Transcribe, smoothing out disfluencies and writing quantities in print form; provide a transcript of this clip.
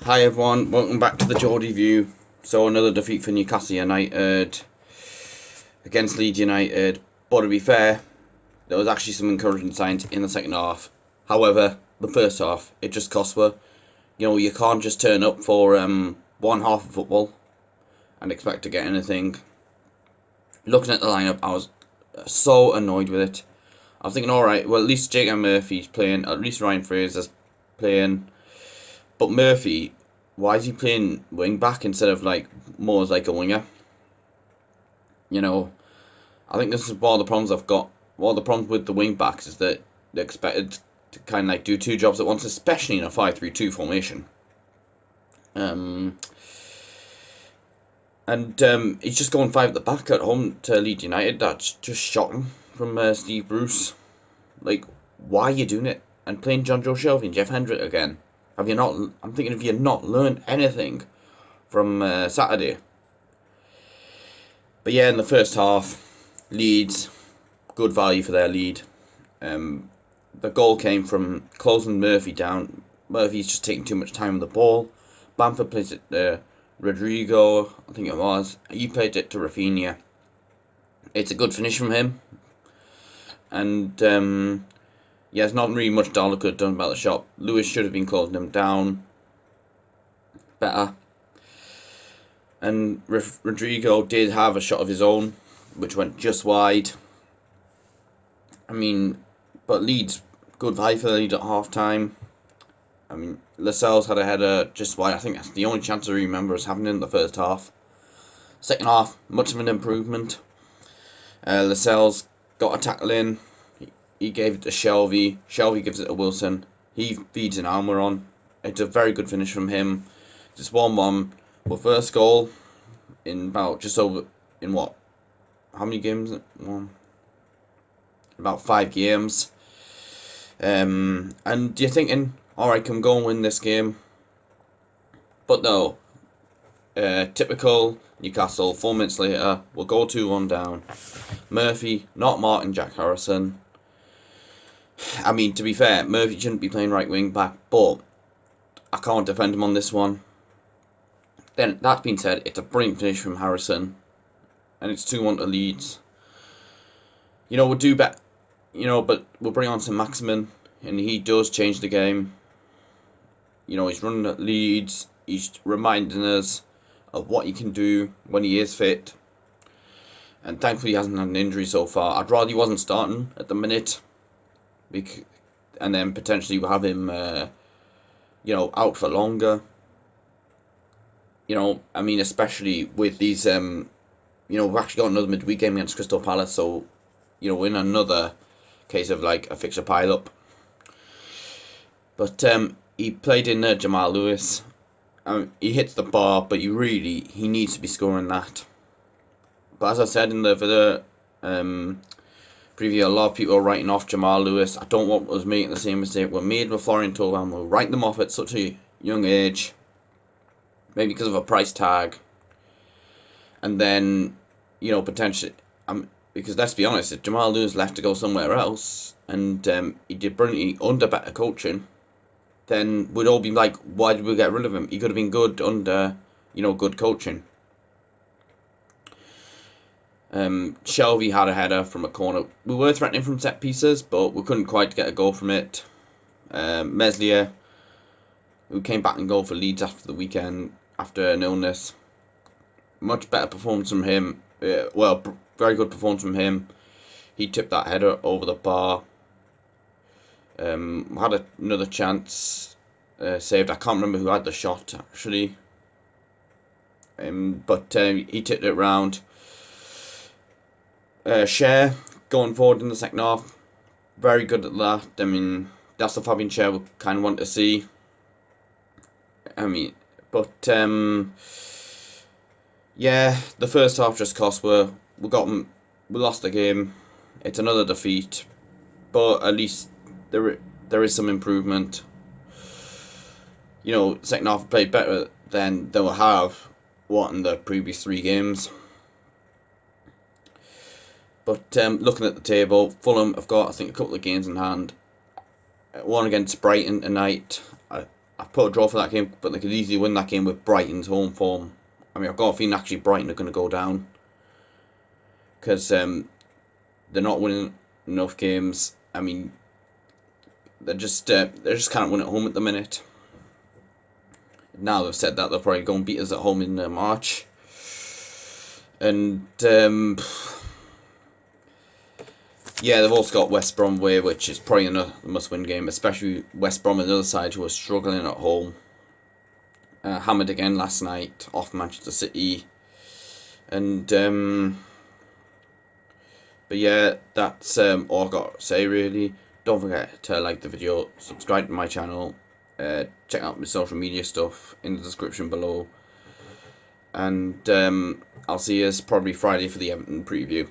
Hi everyone, welcome back to the Geordie View. So another defeat for Newcastle United against Leeds United. But to be fair, there was actually some encouraging signs in the second half. However, the first half, it just cost us. You know, you can't just turn up for one half of football and expect to get anything. Looking at the lineup, I was so annoyed with it. I was thinking, alright, well at least Jacob Murphy's playing, at least Ryan Fraser's playing. But Murphy, why is he playing wing back instead of more as like a winger? You know, I think this is one of the problems I've got. One of the problems with the wing backs is that they're expected to kind of do two jobs at once, especially in a 5-3-2 formation. He's just going five at the back at home to Leeds United. That's just shocking from Steve Bruce. Like, why are you doing it? And playing John Joe Shelby and Jeff Hendrick again. Have you not? I'm thinking, if you not learned anything from Saturday. But yeah, in the first half, Leeds, good value for their lead. The goal came from closing Murphy down. Murphy's just taking too much time with the ball. Bamford plays it to Rodrigo, I think it was. He played it to Rafinha. It's a good finish from him. And yeah, there's not really much Darlow could have done about the shot. Lewis should have been closing him down better. And Rodrigo did have a shot of his own, which went just wide. I mean, but Leeds, good value for the lead at half time. I mean, Lascelles had a header just wide. I think that's the only chance I remember us having in the first half. Second half, much of an improvement. Lascelles got a tackle in. He gave it to Shelby. Shelby gives it to Wilson. He feeds an Almiron. It's a very good finish from him. Just 1-1. Well, first goal in about just over, in what? How many games? About 5 games. And you're thinking, alright, can go and win this game. But no. Typical Newcastle, 4 minutes later, we'll go 2-1 down. Murphy, not Martin, Jack Harrison. I mean, to be fair, Murphy shouldn't be playing right wing back, but I can't defend him on this one. Then, that being said, it's a brilliant finish from Harrison, and it's 2-1 to Leeds. You know, we'll do better, but we'll bring on Saint-Maximin, and he does change the game. You know, he's running at Leeds, he's reminding us of what he can do when he is fit. And thankfully he hasn't had an injury so far. I'd rather he wasn't starting at the minute. And then potentially we'll have him, out for longer. I mean, especially with these, we've actually got another midweek game against Crystal Palace, so, in another case of, a fixture pile-up. But he played in Jamal Lewis. He hits the bar, but he needs to be scoring that. But as I said in the video, preview, a lot of people are writing off Jamal Lewis. I don't want us making the same mistake we made with Florian Thauvin. We'll write them off at such a young age, maybe because of a price tag, and then potentially, because let's be honest, if Jamal Lewis left to go somewhere else and he did brilliantly under better coaching, then we'd all be like, why did we get rid of him? He could have been good under good coaching. Shelby had a header from a corner. We were threatening from set pieces, but we couldn't quite get a goal from it. Meslier, who came back and goal for Leeds after the weekend, after an illness. Much better performance from him. Very good performance from him. He tipped that header over the bar. Had another chance saved. I can't remember who had the shot, actually. But he tipped it round. Share going forward in the second half, very good at that. I mean, that's the Fabian Share we kind of want to see. I mean, but yeah, the first half just cost. We lost the game. It's another defeat, but at least there is some improvement. Second half played better than they will have in the previous 3 games. But looking at the table, Fulham have got, I think, a couple of games in hand. One against Brighton tonight. I've put a draw for that game, but they could easily win that game with Brighton's home form. I mean, I've got a feeling actually Brighton are going to go down because they're not winning enough games. I mean, they just can't win at home at the minute. Now they've said that, they'll probably go and beat us at home in March. And yeah, they've also got West Brom away, which is probably another must-win game, especially West Brom on the other side, who are struggling at home. Hammered again last night off Manchester City. And but yeah, that's all I've got to say really. Don't forget to like the video, subscribe to my channel, check out my social media stuff in the description below. And I'll see you probably Friday for the Everton preview.